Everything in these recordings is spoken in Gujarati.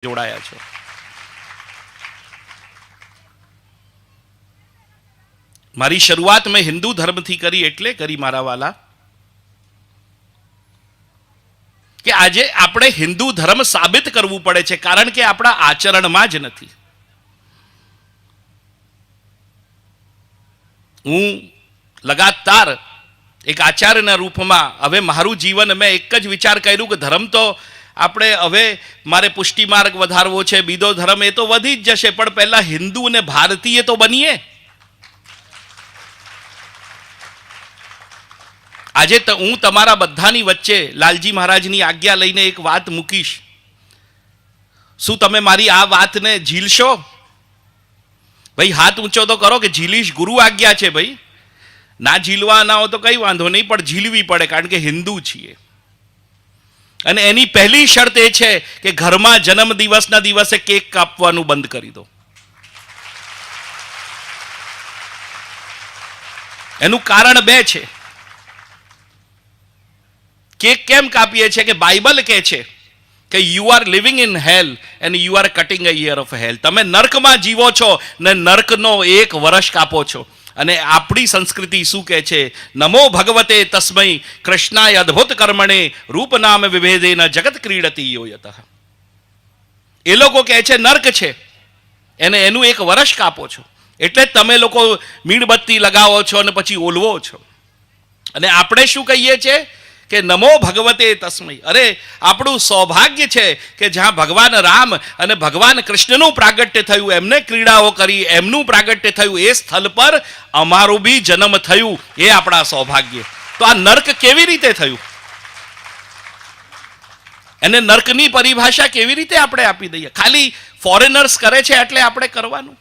જોડાયા છો. મારી શરૂઆત મેં હિન્દુ ધર્મથી કરી એટલે કરી મારા વાલા કે આજે આપણે હિન્દુ ધર્મ સાબિત કરવું પડે છે, કારણ કે આપણા આચરણમાં જ નથી. હું લગાતાર એક આચાર્યના રૂપમાં હવે મારું જીવન મેં એક જ વિચાર કર્યું કે ધર્મ તો આપણે હવે મારે પુષ્ટિ માર્ગ વધારવો છે, બીજો ધર્મ એ તો વધી જ જશે, પણ પહેલા હિન્દુ અને ભારતીય તો બનીએ. આજે હું તમારા બધાની વચ્ચે લાલજી મહારાજની આજ્ઞા લઈને એક વાત મૂકીશ. શું તમે મારી આ વાતને ઝીલશો? ભાઈ હાથ ઊંચો તો કરો કે ઝીલીશ. ગુરુ આજ્ઞા છે ભાઈ, ના ઝીલવા ના હો તો કઈ વાંધો નહીં, પણ ઝીલવી પડે કારણ કે હિન્દુ છીએ. અને એની પહેલી શરત એ છે કે ઘરમાં જન્મ દિવસના દિવસે કેક કાપવાનું બંધ કરી દો. એનું કારણ બે છે. કેક કેમ કાપીએ છીએ કે બાઇબલ કહે છે કે you are living in hell and you are cutting a year of hell. તમે નર્કમાં જીવો છો ને નર્કનો 1 વર્ષ કાપો છો. અને આપણી સંસ્કૃતિ શું કહે છે? નમો ભગવતે તસ્મૈ કૃષ્ણાય અદ્ભુત કર્મણે રૂપ નામ વિભેદેન જગત ક્રીડતી યોયતઃ. એ લોકો કહે છે નર્ક છે, એને એનું 1 વર્ષ કાપો છો. એટલે જ તમે લોકો મીણબત્તી લગાવો છો અને પછી ઓલવો છો. અને આપણે શું કહીએ છીએ કે નમો ભગવતે તસ્મૈ. અરે આપણું સૌભાગ્ય છે કે જ્યાં ભગવાન રામ અને ભગવાન કૃષ્ણનું પ્રાગટ્ય થયું, એમને ક્રીડાઓ કરી, એમનું પ્રાગટ્ય થયું, એ સ્થળ પર અમારું બી જન્મ થયું, એ આપણા સૌભાગ્ય. તો આ નર્ક કેવી રીતે થયું? એને નર્કની પરિભાષા કેવી રીતે આપણે આપી દઈએ? ખાલી ફોરેનર્સ કરે છે એટલે આપણે કરવાનું?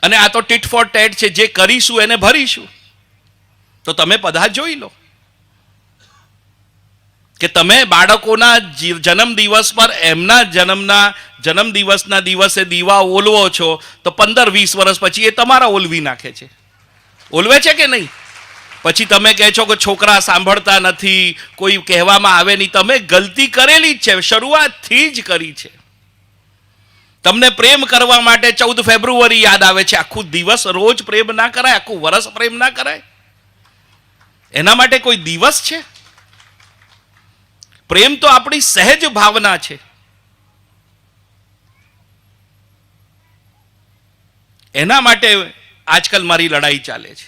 અને આ તો ટીટ ફોર ટેટ છે, જે કરીશું એને ભરીશું. તો તમે બધા જોઈ લો કે તમે બાળકોના જન્મદિવસ પર એમના જન્મદિવસના દિવસે દીવા ઓલવો છો, તો 15-20 વર્ષ પછી એ તમારા ઓલવી નાખે છે. ઓલવે છે કે નહીં? પછી તમે કહે છો કે છોકરા સાંભળતા નથી, કોઈ કહેવામાં આવે નહીં. તમે ગલતી કરેલી જ છે, શરૂઆતથી જ કરી છે. તમને પ્રેમ કરવા માટે 14 ફેબ્રુઆરી યાદ આવે છે. આખું દિવસ રોજ પ્રેમ ના કરાય, આખું વર્ષ પ્રેમ ના કરાય. એના માટે કોઈ દિવસ છે? પ્રેમ તો આપણી સહેજ ભાવના છે. એના માટે આજકાલ મારી લડાઈ ચાલે છે.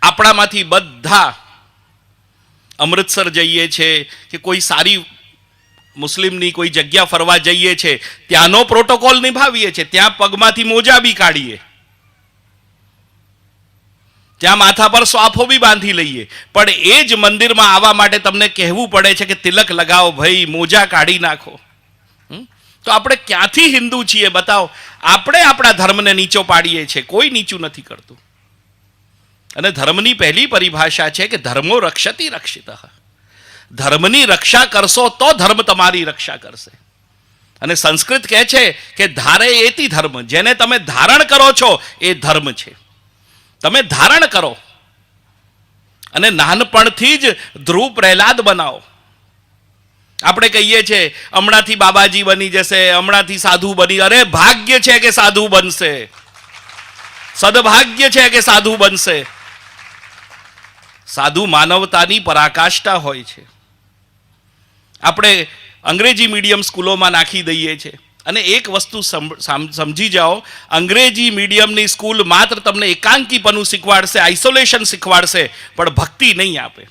આપણામાંથી બધા અમૃતસર જઈએ છે કે કોઈ સારી મુસ્લિમની કોઈ જગ્યા ફરવા જઈએ છે, ત્યાંનો પ્રોટોકોલ નિભાવીએ છે. ત્યાં પગમાંથી મોજા બી કાઢીએ, ત્યાં માથા પર સ્વાફો બી બાંધી લઈએ. પણ એ જ મંદિરમાં આવવા માટે તમને કહેવું પડે છે કે તિલક લગાવો ભાઈ, મોજા કાઢી નાખો. તો આપણે ક્યાંથી હિન્દુ છીએ બતાવો? આપણે આપણા ધર્મને નીચો પાડીએ છીએ, કોઈ નીચું નથી કરતું. અને ધર્મની પહેલી પરિભાષા છે કે ધર્મો રક્ષતી રક્ષિતઃ. ધર્મની રક્ષા કરશો તો ધર્મ તમારી રક્ષા કરશે. અને સંસ્કૃત કહે છે કે ધારે એતી ધર્મ. જેને તમે ધારણ કરો છો એ ધર્મ છે. તમે ધારણ કરો અને નાનપણથી જ ધ્રુવ પ્રહલાદ બનાવો. આપણે કહીએ છીએ હમણાંથી બાબાજી બની જશે, હમણાંથી સાધુ બની. અરે ભાગ્ય છે કે સાધુ બનશે, સદભાગ્ય છે કે સાધુ બનશે. સાધુ માનવતાની પરાકાષ્ઠા હોય છે. આપણે અંગ્રેજી મીડિયમ સ્કૂલોમાં નાખી દઈએ છીએ. અને એક વસ્તુ સમજી જાઓ, અંગ્રેજી મીડિયમની સ્કૂલ માત્ર તમને એકાંકીપણું શીખવાડશે, આઇસોલેશન શીખવાડશે, પણ ભક્તિ નહીં આપે.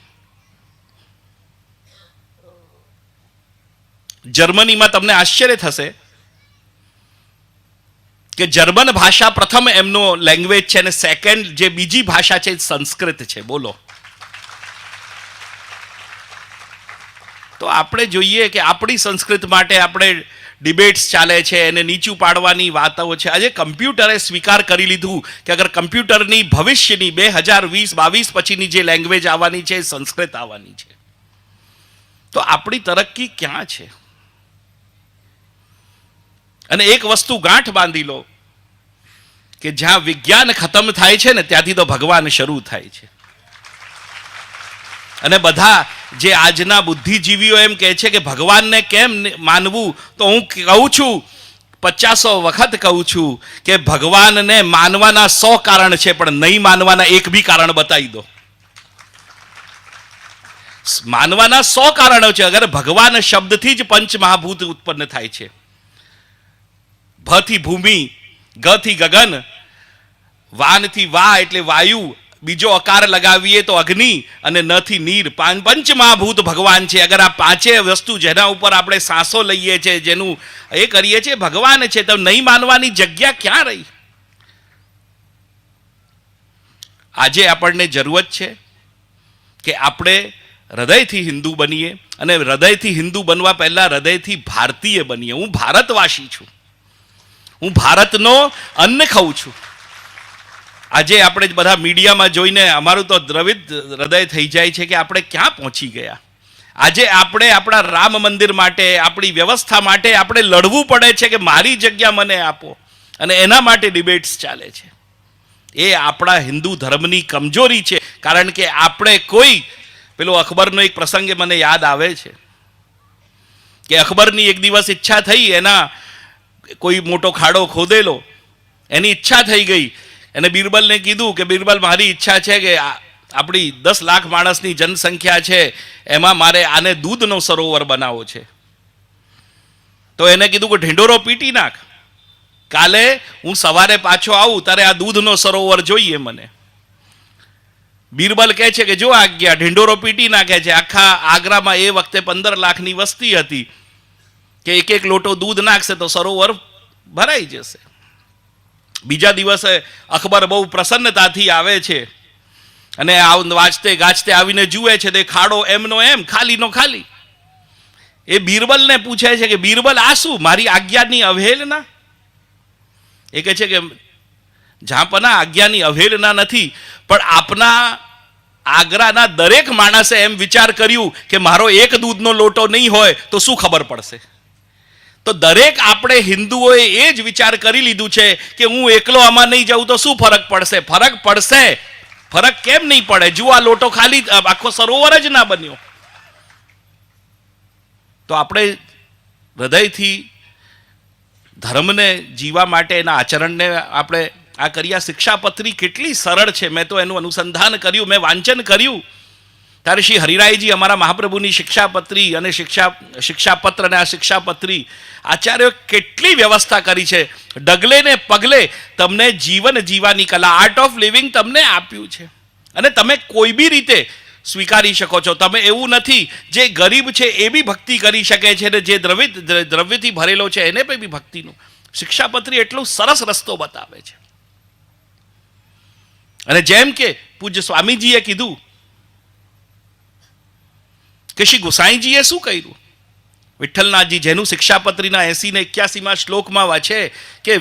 જર્મનીમાં તમને આશ્ચર્ય થશે કે જર્મન ભાષા પ્રથમ એમનો લેંગ્વેજ છે, અને સેકન્ડ જે બીજી ભાષા છે સંસ્કૃત છે. બોલો. તો આપણે જોઈએ કે આપણી સંસ્કૃત માટે આપણે ડિબેટ્સ ચાલે છે, એને નીચું પાડવાની વાતો છે. આજે કમ્પ્યુટરે સ્વીકાર કરી લીધું કે અગર કમ્પ્યુટરની ભવિષ્યની 2020-22 પછીની જે લેંગ્વેજ આવવાની છે એ સંસ્કૃત આવવાની છે. તો આપણી તરક્કી ક્યાં છે? અને એક વસ્તુ ગાંઠ બાંધી લો કે જ્યાં વિજ્ઞાન ખતમ થાય છે ને ત્યાંથી તો ભગવાન શરૂ થાય છે. અને બધા જે આજના બુદ્ધિજીવીઓ એમ કહે છે કે ભગવાનને કેમ માનવું, તો હું કહું છું, 50 વખત કહું છું કે ભગવાનને માનવાના 100 કારણ છે, પણ નહીં માનવાના એક બી કારણ બતાવી દો. માનવાના 100 કારણો છે. અગર ભગવાન શબ્દથી જ પંચ મહાભૂત ઉત્પન્ન થાય છે. ભ થી ભૂમિ, ગ થી ગગન, વાન થી વા એટલે વાયુ, બીજો અકાર લગાવીએ તો અગ્નિ, અને ન થી નીર. પંચ મહાભૂત ભગવાન છે. અગર આ પાંચે વસ્તુ જેના ઉપર આપણે સાંસો લઈએ છીએ, જેનું એ કરીએ છીએ, ભગવાન છે, તો નહીં માનવાની જગ્યા ક્યાં રહી? આજે આપણને જરૂરત છે કે આપણે હૃદયથી હિન્દુ બનીએ, અને હૃદયથી હિન્દુ બનવા પહેલા હૃદયથી ભારતીય બનીએ. હું ભારતવાસી છું, હું ભારતનો અન્ન ખાઉં છું. આજે આપણે બધા મીડિયામાં જોઈને અમારું તો દ્રવિત હૃદય થઈ જાય છે કે આપણે ક્યાં પહોંચી ગયા. આજે આપણે આપણા રામ મંદિર માટે, આપણી વ્યવસ્થા માટે આપણે લડવું પડે છે કે મારી જગ્યા મને આપો, અને એના માટે ડિબેટ્સ ચાલે છે. એ આપણા હિન્દુ ધર્મની કમજોરી છે. કારણ કે આપણે કોઈ, પેલો અકબરનો એક પ્રસંગ મને યાદ આવે છે કે અકબરની એક દિવસ ઈચ્છા થઈ, એના કોઈ મોટો ખાડો ખોદેલો, એની ઈચ્છા થઈ ગઈ. એને બિરબલને કીધું કે બિરબલ, મારી ઈચ્છા છે કે આપણી 10 લાખ માણસની જનસંખ્યા છે, એમાં મારે આને દૂધનો સરોવર બનાવવો છે. તો એને કીધું કે ઢીંડોરો પીટી નાખ, કાલે હું સવારે પાછો આવું ત્યારે આ દૂધનો સરોવર જોઈએ મને. બિરબલ કહે છે કે જો આજ્ઞા. ઢીંડોરો પીટી નાખે છે. આખા આગ્રામાં એ વખતે 15 લાખની વસ્તી હતી કે એક એક લોટો દૂધ નાખશે તો સરોવર ભરાઈ જશે. બીજા દિવસે અકબર બહુ પ્રસન્નતાથી આવે છે, અને વાંચતે ગાજતે આવીને જુએ છે તે ખાડો એમનો એમ, ખાલીનો ખાલી. એ બિરબલને પૂછે છે કે બિરબલ, આ શું, મારી આજ્ઞાની અવહેલના? એ કહે છે કે જાપના, આજ્ઞાની અવહેલના નથી, પણ આપના આગ્રાના દરેક માણસે એમ વિચાર કર્યું કે મારો એક દૂધનો લોટો નહીં હોય તો શું ખબર પડશે. તો દરેક આપણે હિન્દુઓએ એ જ વિચાર કરી લીધું છે કે હું એકલો આમાં નહીં જાઉં તો શું ફરક પડશે. ફરક પડશે. ફરક કેમ નહીં પડે? જુઓ, આ લોટો ખાલી, આખો સરોવર જ ના બન્યો. તો આપણે હૃદયથી ધર્મને જીવવા માટે એના આચરણને આપણે આ કરી. આ શિક્ષાપત્રી કેટલી સરળ છે. મેં તો એનું અનુસંધાન કર્યું, મેં વાંચન કર્યું. ત્યારે શ્રી હરિરાયજી, અમારા મહાપ્રભુની શિક્ષાપત્રી અને શિક્ષાપત્ર અને આ શિક્ષાપત્રી આચાર્યો કેટલી વ્યવસ્થા કરી છે. ડગલે ને પગલે તમને જીવન જીવવાની કલા, આર્ટ ઓફ લિવિંગ તમને આપ્યું છે, અને તમે કોઈ બી રીતે સ્વીકારી શકો છો. તમે એવું નથી, જે ગરીબ છે એ બી ભક્તિ કરી શકે છે, અને જે દ્રવ્યથી ભરેલો છે એને પણ બી ભક્તિનું શિક્ષાપત્રી એટલું સરસ રસ્તો બતાવે છે. અને જેમ કે પૂજ્ય સ્વામીજીએ કીધું કે શ્રી ગુસાઈજીએ શું કર્યું. વિઠ્ઠલનાથજી, જેનું શિક્ષાપત્રીના 80 ને 81માં શ્લોકમાં વાંચે કે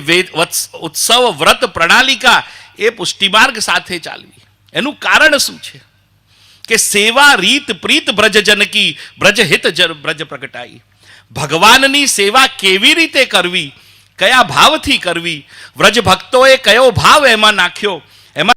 ઉત્સવ વ્રત પ્રણાલિકા એ પુષ્ટિમાર્ગ સાથે ચાલવી. એનું કારણ શું છે કે સેવા રીત પ્રીત બ્રજજન કી, બ્રજ હિત બ્રજ પ્રગટાઈ. ભગવાનની સેવા કેવી રીતે કરવી, કયા ભાવથી કરવી, વ્રજ ભક્તોએ કયો ભાવ એમાં નાખ્યો,